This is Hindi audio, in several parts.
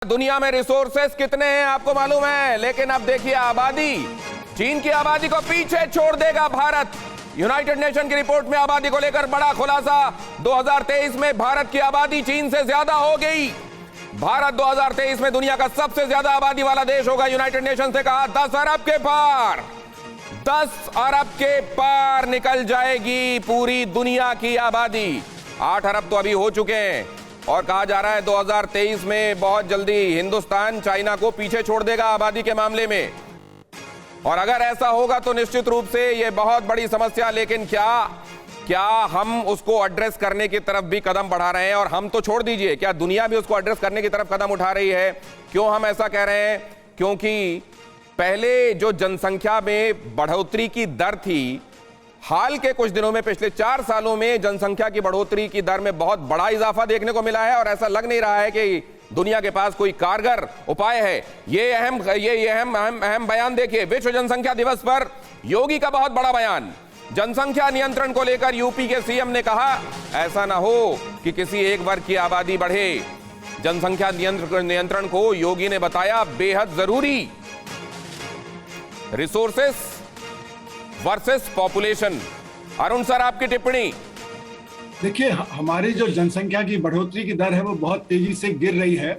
दुनिया में रिसोर्सेस कितने हैं आपको मालूम है, लेकिन अब देखिए आबादी, चीन की आबादी को पीछे छोड़ देगा भारत। यूनाइटेड नेशन की रिपोर्ट में आबादी को लेकर बड़ा खुलासा। 2023 में भारत की आबादी चीन से ज्यादा हो गई। भारत 2023 में दुनिया का सबसे ज्यादा आबादी वाला देश होगा। यूनाइटेड नेशन से कहा 10 अरब के पार, 10 अरब के पार निकल जाएगी पूरी दुनिया की आबादी। 8 अरब तो अभी हो चुके हैं और कहा जा रहा है 2023 में बहुत जल्दी हिंदुस्तान चाइना को पीछे छोड़ देगा आबादी के मामले में। और अगर ऐसा होगा तो निश्चित रूप से यह बहुत बड़ी समस्या। लेकिन क्या हम उसको एड्रेस करने की तरफ भी कदम बढ़ा रहे हैं? और हम तो छोड़ दीजिए, क्या दुनिया भी उसको एड्रेस करने की तरफ कदम उठा रही है? क्यों हम ऐसा कह रहे हैं? क्योंकि पहले जो जनसंख्या में बढ़ोतरी की दर थी, हाल के कुछ दिनों में, पिछले 4 सालों में जनसंख्या की बढ़ोतरी की दर में बहुत बड़ा इजाफा देखने को मिला है। और ऐसा लग नहीं रहा है कि दुनिया के पास कोई कारगर उपाय है। ये अहम बयान देखिए, विश्व जनसंख्या दिवस पर योगी का बहुत बड़ा बयान। जनसंख्या नियंत्रण को लेकर यूपी के सीएम ने कहा, ऐसा ना हो कि किसी एक वर्ग की आबादी बढ़े। जनसंख्या नियंत्रण को योगी ने बताया बेहद जरूरी। Resources versus population. Arun sir, आपकी टिप्पणी। देखिए, हमारी जो जनसंख्या की बढ़ोतरी की दर है वो बहुत तेजी से गिर रही है।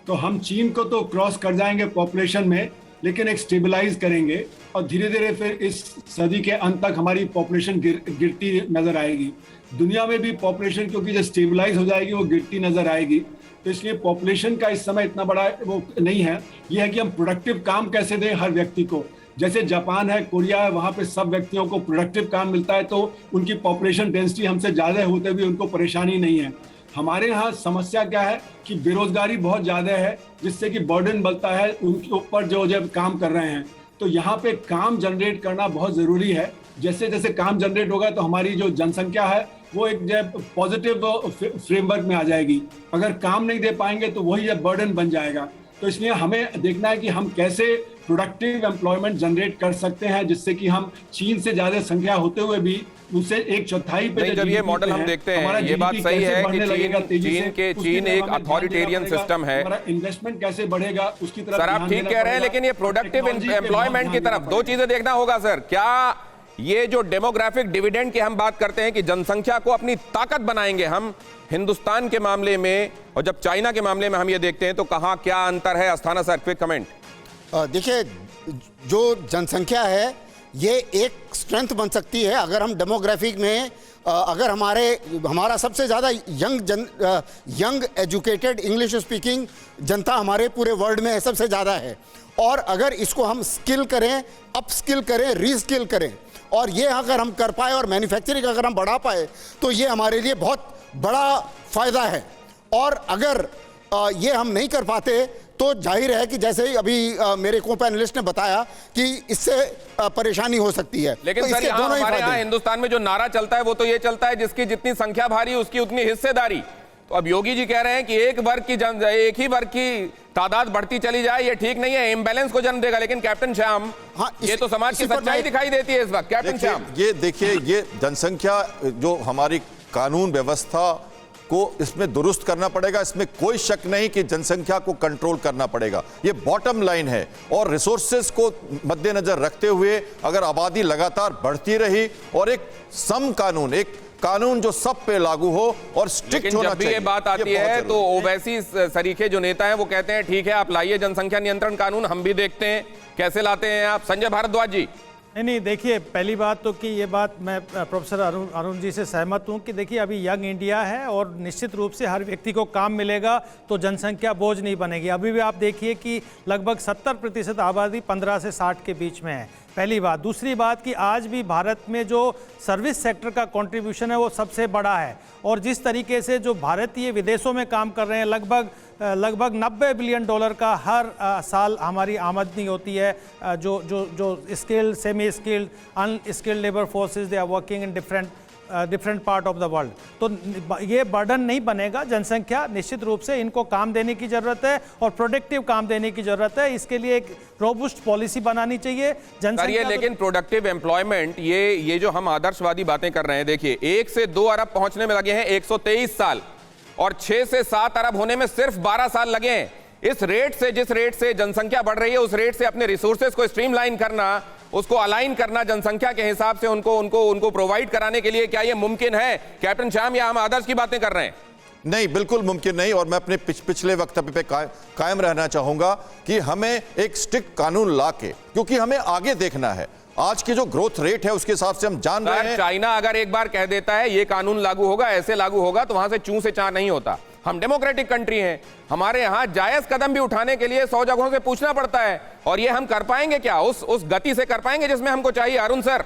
तो हम चीन को तो क्रॉस कर जाएंगे पॉपुलेशन में, लेकिन एक स्टेबलाइज करेंगे और धीरे धीरे फिर इस सदी के अंत तक हमारी पॉपुलेशन गिरती नजर आएगी। दुनिया में भी पॉपुलेशन क्योंकि जब स्टेबलाइज हो जाएगी वो गिरती नजर आएगी। तो इसलिए पॉपुलेशन का इस समय इतना बड़ा वो नहीं है। ये है कि हम प्रोडक्टिव काम कैसे दें हर व्यक्ति को। जैसे जापान है, कोरिया है, वहां पे सब व्यक्तियों को प्रोडक्टिव काम मिलता है, तो उनकी पॉपुलेशन डेंसिटी हमसे ज्यादा होते हुए उनको परेशानी नहीं है। हमारे यहाँ समस्या क्या है कि बेरोजगारी बहुत ज्यादा है, जिससे कि बर्डन बढ़ता है उनके ऊपर जो जब काम कर रहे हैं। तो यहाँ पे काम जनरेट करना बहुत जरूरी है। जैसे जैसे काम जनरेट होगा तो हमारी जो जनसंख्या है वो एक जब पॉजिटिव फ्रेमवर्क में आ जाएगी। अगर काम नहीं दे पाएंगे तो वही जब बर्डन बन जाएगा। तो इसलिए हमें देखना है कि हम कैसे प्रोडक्टिव एम्प्लॉयमेंट जनरेट कर सकते हैं, जिससे कि हम चीन से ज्यादा संख्या होते हुए भी उनसे 1/4 पे जब ये मॉडल हम देखते हैं, ये बात सही है कि चीन एक अथॉरिटेरियन सिस्टम है। इन्वेस्टमेंट कैसे बढ़ेगा उसकी तरफ सर आप ठीक कह रहे हैं, लेकिन ये प्रोडक्टिव एम्प्लॉयमेंट की तरफ दो चीजें देखना होगा सर। क्या ये जो डेमोग्राफिक डिविडेंड की हम बात करते हैं कि जनसंख्या को अपनी ताकत बनाएंगे हम हिंदुस्तान के मामले में, और जब चाइना के मामले में हम ये देखते हैं तो कहां क्या अंतर है? Asthana sir, quick comment. देखिए, जो जनसंख्या है ये एक स्ट्रेंथ बन सकती है अगर हम डेमोग्राफिक में अगर हमारा सबसे ज़्यादा यंग एजुकेटेड इंग्लिश स्पीकिंग जनता हमारे पूरे वर्ल्ड में सबसे ज़्यादा है। और अगर इसको हम स्किल करें, अपस्किल करें, रीस्किल करें, और ये अगर हम कर पाए और मैन्युफैक्चरिंग अगर हम बढ़ा पाए तो ये हमारे लिए बहुत बड़ा फ़ायदा है। और अगर ये हम नहीं कर पाते तो जाहिर है कि जैसे ही अभी मेरे को पैनलिस्ट ने बताया कि इससे परेशानी हो सकती है। लेकिन तो सर हमारे यहाँ हिंदुस्तान में जो नारा चलता है वो तो ये चलता है, जिसकी जितनी संख्या भारी उसकी उतनी हिस्सेदारी। तो अब योगी जी कह रहे हैं कि एक ही वर्ग की तादाद बढ़ती चली जाए, ये ठीक नहीं है, इम्बैलेंस को जन्म देगा। लेकिन कैप्टन श्याम, हाँ, ये तो समाज की सच्चाई दिखाई देती है इस वक्त। कैप्टन श्याम, ये देखिए, ये जनसंख्या जो हमारी कानून व्यवस्था को इसमें दुरुस्त करना पड़ेगा, इसमें कोई शक नहीं कि जनसंख्या को कंट्रोल करना पड़ेगा, ये बॉटम लाइन है। और रिसोर्सेज को मद्देनजर रखते हुए अगर आबादी लगातार बढ़ती रही और एक सम कानून, एक कानून जो सब पे लागू हो और स्ट्रिक्ट होना चाहिए। जब भी ये बात आती है तो ओवैसी सरीखे जो नेता हैं वो कहते हैं ठीक है आप लाइए जनसंख्या नियंत्रण कानून, हम भी देखते हैं कैसे लाते हैं आप। संजय भारद्वाज जी। नहीं, देखिए, पहली बात तो कि ये बात मैं प्रोफेसर अरुण जी से सहमत हूँ कि देखिए अभी यंग इंडिया है और निश्चित रूप से हर व्यक्ति को काम मिलेगा तो जनसंख्या बोझ नहीं बनेगी। अभी भी आप देखिए कि लगभग 70% आबादी 15 से 60 के बीच में है, पहली बात। दूसरी बात कि आज भी भारत में जो सर्विस सेक्टर का कंट्रीब्यूशन है वो सबसे बड़ा है। और जिस तरीके से जो भारतीय विदेशों में काम कर रहे हैं, लगभग $90 बिलियन का हर साल हमारी आमदनी होती है। जो skilled, semi skilled, unskilled labour forces, they are working in different part of the world. तो ये बर्डन नहीं बनेगा। जनसंख्या निश्चित रूप से इनको काम देने की जरूरत है और प्रोडक्टिव काम देने की जरूरत है। इसके लिए एक रोबुस्ट पॉलिसी बनानी चाहिए। जनसंख्या लेकिन प्रोडक्टिव एम्प्लॉयमेंट, ये जो हम आदर्शवादी बातें कर रहे हैं, देखिए 1 से 2 अरब पहुंचने में लगे हैं 123 साल और 6 से 7 अरब होने में सिर्फ 12 साल लगे हैं। इस रेट से, जिस रेट से जनसंख्या बढ़ रही है, उस रेट से अपने रिसोर्सेज को स्ट्रीमलाइन करना, उसको अलाइन करना जनसंख्या के हिसाब से, उनको प्रोवाइड कराने के लिए क्या यह मुमकिन है? कैप्टन श्याम, या हम आदर्श की बातें कर रहे हैं? नहीं, बिल्कुल मुमकिन नहीं। और मैं अपने पिछले वक्तव्य पे कायम रहना चाहूंगा कि हमें एक स्ट्रिक्ट कानून लाके, क्योंकि हमें आगे देखना है। आज की जो ग्रोथ रेट है उसके हिसाब से हम जान रहे हैं। चाइना अगर एक बार कह देता है ये कानून लागू होगा, ऐसे लागू होगा, तो वहां से चूं से चां नहीं होता। हम डेमोक्रेटिक कंट्री हैं, हमारे यहां जायज कदम भी उठाने के लिए 100 जगहों से पूछना पड़ता है, और ये हम कर पाएंगे क्या? उस गति से कर पाएंगे जिसमें हमको चाहिए? अरुण सर,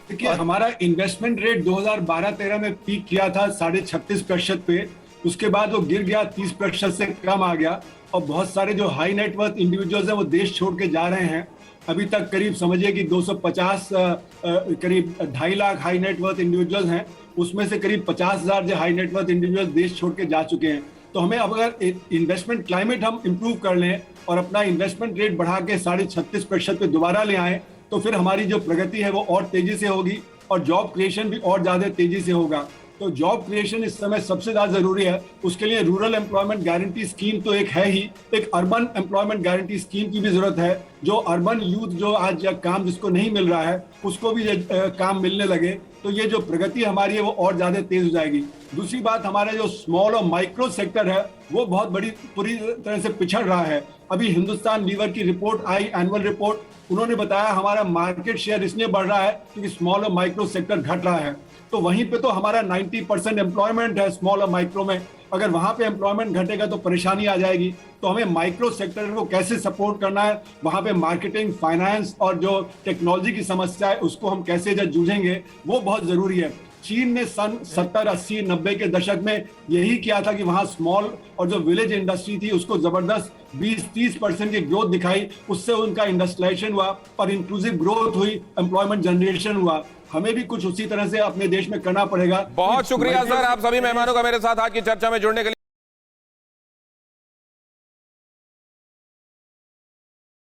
देखिए, हमारा इन्वेस्टमेंट रेट 2012-13 में पीक किया था 36.5% पे। उसके बाद वो गिर गया, 30% से कम आ गया, और बहुत सारे जो हाई नेटवर्थ इंडिविजुअल्स हैं वो देश छोड़ के जा रहे हैं। अभी तक करीब समझिए कि 250 करीब 2.5 लाख हाई नेटवर्थ इंडिविजुअल्स हैं, उसमें से करीब 50,000 जो हाई नेटवर्थ इंडिविजुअल्स देश छोड़ के जा चुके हैं। तो हमें अब अगर इन्वेस्टमेंट क्लाइमेट हम इम्प्रूव कर लें और अपना इन्वेस्टमेंट रेट बढ़ा के 36.5% पे दोबारा ले आए, तो फिर हमारी जो प्रगति है वो और तेजी से होगी और जॉब क्रिएशन भी और ज्यादा तेजी से होगा। तो जॉब क्रिएशन इस समय सबसे ज्यादा जरूरी है। उसके लिए रूरल एम्प्लॉयमेंट गारंटी स्कीम तो एक है ही, एक अर्बन एम्प्लॉयमेंट गारंटी स्कीम की भी जरूरत है, जो अर्बन यूथ जो आज काम जिसको नहीं मिल रहा है उसको भी काम मिलने लगे, तो ये जो प्रगति हमारी है वो और ज्यादा तेज हो जाएगी। दूसरी बात, हमारा जो स्मॉल और माइक्रो सेक्टर है वो बहुत बड़ी पूरी तरह से पिछड़ रहा है। अभी हिंदुस्तान लीवर की रिपोर्ट आई, एनुअल रिपोर्ट, उन्होंने बताया हमारा मार्केट शेयर इसलिए बढ़ रहा है क्योंकि स्मॉल और माइक्रो सेक्टर घट रहा है। तो वहीं पे तो हमारा 90% एम्प्लॉयमेंट है स्मॉल और माइक्रो में। अगर वहां पे एम्प्लॉयमेंट घटेगा तो परेशानी आ जाएगी। तो हमें माइक्रो सेक्टर को कैसे सपोर्ट करना है, वहां पे मार्केटिंग, फाइनेंस और जो टेक्नोलॉजी की समस्या है उसको हम कैसे जूझेंगे, वो बहुत जरूरी है। चीन ने सन 70, 80, 90 के दशक में यही किया था कि वहां स्मॉल और जो विलेज इंडस्ट्री थी उसको जबरदस्त 20-30% की ग्रोथ दिखाई, उससे उनका इंडस्ट्रियलाइजेशन हुआ और इंक्लूसिव ग्रोथ हुई, एम्प्लॉयमेंट जनरेशन हुआ। हमें भी कुछ उसी तरह से अपने देश में करना पड़ेगा। बहुत शुक्रिया सर, आप सभी मेहमानों का मेरे साथ आज की चर्चा में जुड़ने के लिए।